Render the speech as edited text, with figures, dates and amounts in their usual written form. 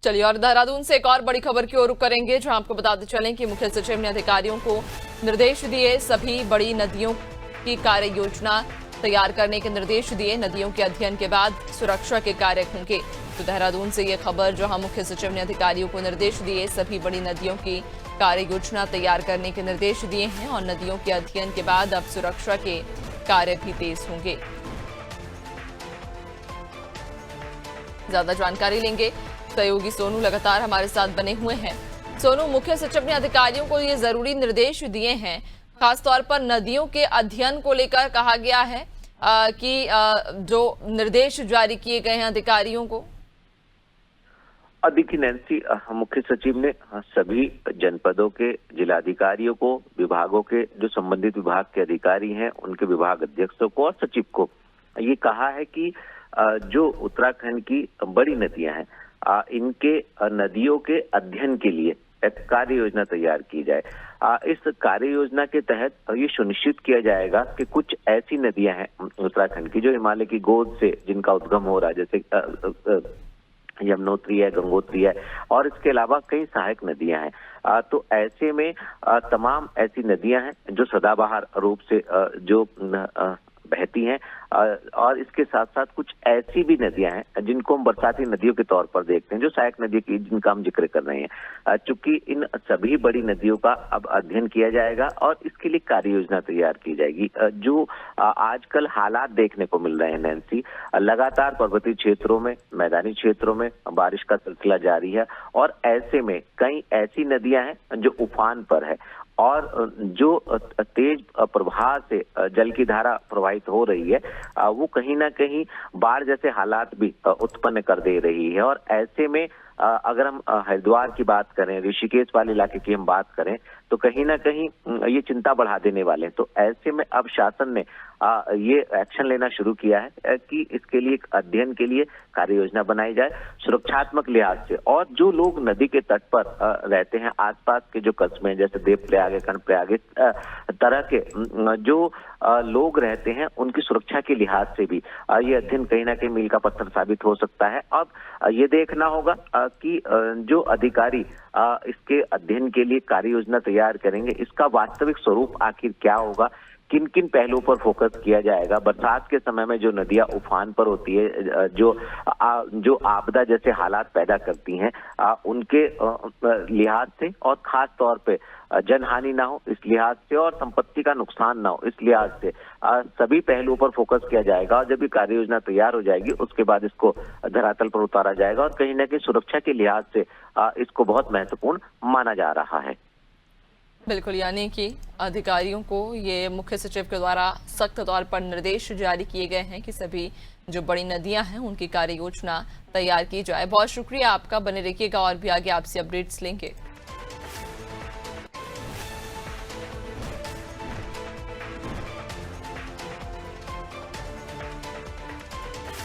चलिए और देहरादून से एक और बड़ी खबर की ओर रुख करेंगे, जहां आपको बताते चलें कि मुख्य सचिव ने अधिकारियों को निर्देश दिए, सभी बड़ी नदियों की कार्य योजना तैयार करने के निर्देश दिए। नदियों के अध्ययन के बाद सुरक्षा के कार्य होंगे। तो देहरादून से ये खबर, जहां मुख्य सचिव ने अधिकारियों को निर्देश दिए, सभी बड़ी नदियों की कार्य योजना तैयार करने के निर्देश दिए हैं और नदियों के अध्ययन के बाद अब सुरक्षा के कार्य भी तेज होंगे। ज्यादा जानकारी लेंगे, सहयोगी सोनू लगातार हमारे साथ बने हुए हैं। सोनू, मुख्य सचिव ने अधिकारियों को ये जरूरी निर्देश दिए हैं, खासतौर पर नदियों के अध्ययन को लेकर कहा गया है कि जो निर्देश जारी किए गए हैं अधिकारियों को। देखिए नैन्सी, मुख्य सचिव ने सभी जनपदों के जिलाधिकारियों को, विभागों के जो संबंधित विभाग के अधिकारी हैं, उनके विभाग अध्यक्षों को और सचिव को ये कहा है कि जो उत्तराखंड की बड़ी नदियां हैं, इनके नदियों के अध्ययन के लिए एक कार्य योजना तैयार की जाए। इस कार्य योजना के तहत ये सुनिश्चित किया जाएगा कि कुछ ऐसी नदियां हैं उत्तराखंड की जो हिमालय की गोद से जिनका उद्गम हो रहा है, जैसे यमुनोत्री है, गंगोत्री है और इसके अलावा कई सहायक नदियां हैं। तो ऐसे में तमाम ऐसी नदियां हैं जो सदाबहार रूप से जो बहती हैं और इसके साथ साथ कुछ ऐसी भी नदियां हैं जिनको हम बरसाती नदियों के तौर पर देखते हैं, जो सहायक नदी की जिनका हम जिक्र कर रहे हैं। चूंकि इन सभी बड़ी नदियों का अब अध्ययन किया जाएगा और इसके लिए कार्य योजना तैयार की जाएगी। जो आजकल हालात देखने को मिल रहे हैं नैन्सी, लगातार पर्वतीय क्षेत्रों में, मैदानी क्षेत्रों में बारिश का सिलसिला जारी है और ऐसे में कई ऐसी नदियां हैं जो उफान पर है और जो तेज प्रवाह से जल की धारा प्रवाहित हो रही है, वो कहीं ना कहीं बाढ़ जैसे हालात भी उत्पन्न कर दे रही है। और ऐसे में अगर हम हरिद्वार की बात करें, ऋषिकेश वाले इलाके की हम बात करें, तो कहीं ना कहीं ये चिंता बढ़ा देने वाले हैं। तो ऐसे में अब शासन ने ये एक्शन लेना शुरू किया है कि इसके लिए अध्ययन के लिए कार्य योजना बनाई जाए सुरक्षात्मक लिहाज से। और जो लोग नदी के तट पर रहते हैं, आसपास के जो कस्बे जैसे देवप्रयाग, कर्णप्रयाग, इस तरह के जो लोग रहते हैं, उनकी सुरक्षा के लिहाज से भी ये अध्ययन कहीं ना कहीं मील का पत्थर साबित हो सकता है। अब ये देखना होगा कि जो अधिकारी इसके अध्ययन के लिए कार्य योजना तैयार करेंगे, इसका वास्तविक स्वरूप आखिर क्या होगा, किन किन पहलुओं पर फोकस किया जाएगा। बरसात के समय में जो नदियां उफान पर होती है, जो आपदा जैसे हालात पैदा करती हैं, उनके लिहाज से और खास तौर पे जनहानि ना हो इस लिहाज से और संपत्ति का नुकसान ना हो इस लिहाज से सभी पहलुओं पर फोकस किया जाएगा। और जब ये कार्य योजना तैयार हो जाएगी, उसके बाद इसको धरातल पर उतारा जाएगा और कहीं ना कहीं सुरक्षा के लिहाज से इसको बहुत महत्वपूर्ण माना जा रहा है। बिल्कुल, यानी कि अधिकारियों को ये मुख्य सचिव के द्वारा सख्त तौर पर निर्देश जारी किए गए हैं कि सभी जो बड़ी नदियां हैं उनकी कार्य योजना तैयार की जाए। बहुत शुक्रिया आपका, बने रखिएगा और भी आगे आपसे अपडेट्स लेंगे।